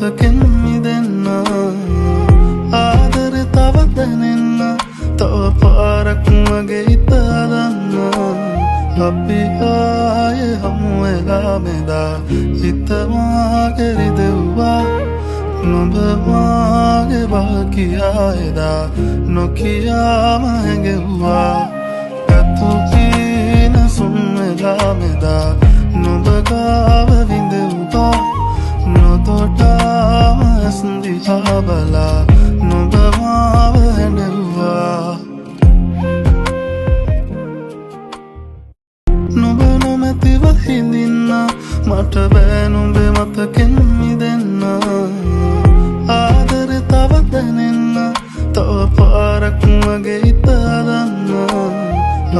මතකෙන් මිදෙන්න ආදරේ තව දැනෙන්න තව පාරක් මගේ හිත හදන්න අපි ආයේ හමු වෙලා මෙදා හිත මාගේ රිදෙව්වා නොබ මාගේ බාකියා එදා නොකියාම හැඟෙව්වා ඇතුපීන සුන් වෙලා මෙදා නොබ ගාව විඳෙව්වා නොදොටාම ඇස් දිහා බලා නොබ මාව හැඬෙව්වා නොබ නොමැතිව හිඳින්න මට බෑ නුඹේ මතකෙන් මිදෙන්න ආදරේ තව දැනෙන්න තව පාරක් මගේ හිත හදන්න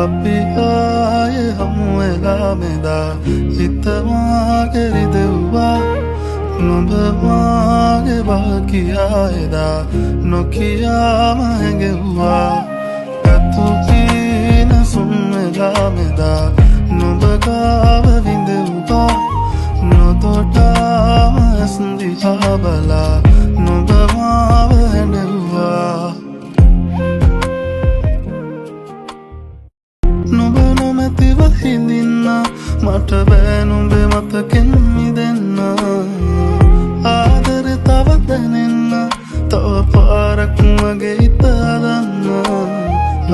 අපි ආයේ හමු වෙලා මෙදා හිත මාගේ රිදෙව්වා නොබ මාගේ බාකියා එදා නොකියාම හැඟෙව්වා ඇතුපීන සුන් වෙලා මෙදා නොබ ගාව විඳෙව්වා නොදොටාම ඇස් දිහා බලා නොබ මාව හැඬෙව්වා නොබ නොමැතිව හිඳින්න මට බෑ නුඹේ මතකෙන් මිදෙන්න ආදරේ තව දැනෙන්න තව පාරක් මගේ හිත හදන්න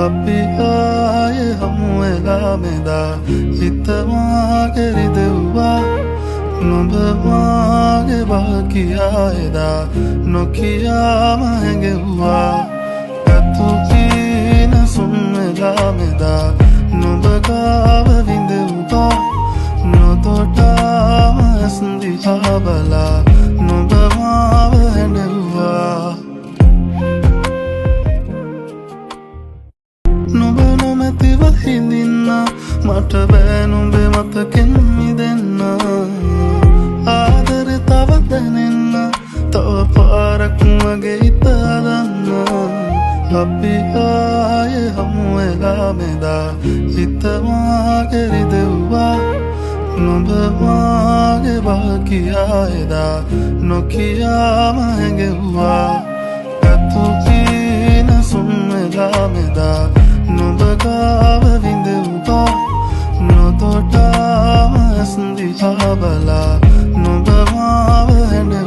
අපි ආයේ හමු වෙලා මෙදා හිත මාගේ රිදෙව්වා නොබ මාගේ බාකියා එදා නොකියාම හැඟෙව්වා ඇතුපීන සුන් වෙලා මෙදා නොබ ගාව විඳෙව්වා නොදොටාම ඇස් දිහා බලා නොබ මාව හැඬෙව්වා නොබ නොමැතිව හිඳින්න මට බෑ නුඹේ මතකෙන් මිදෙන්න ආදරේ තව දැනෙන්න තව පාරක් මගේ හිත හදන්න අපි ආයේ හමු වෙලා මෙදා හිත මාගේ රිදෙව්වා නොබ මාගේ බාකියා එදා නොකියාම හැඟෙව්වා ඇතුපීන සුන් වෙලා මෙදා නොබ ගාව විඳෙව්වා නොදොටාම ඇස් දිහා බලා නොබ නොමැතිව හිඳින්න මට බෑ නුඹේ මතකෙන් මිදෙන්න ආදරේ තව දැනෙන්න තව පාරක් මගේ හිත හදන්න අපි ආයේ හමු වෙලා මෙදා හිත මාගේ රිදෙව්වා නොබ මාගේ බාකියා එදා නොකියාම හැඟෙව්වා ඇතුපීන සුන් වෙලා මෙදා නොබ ගාව විඳෙව්වා නොදොටාම ඇස් දිහා බලා නොබ මාව හැඬෙව්වා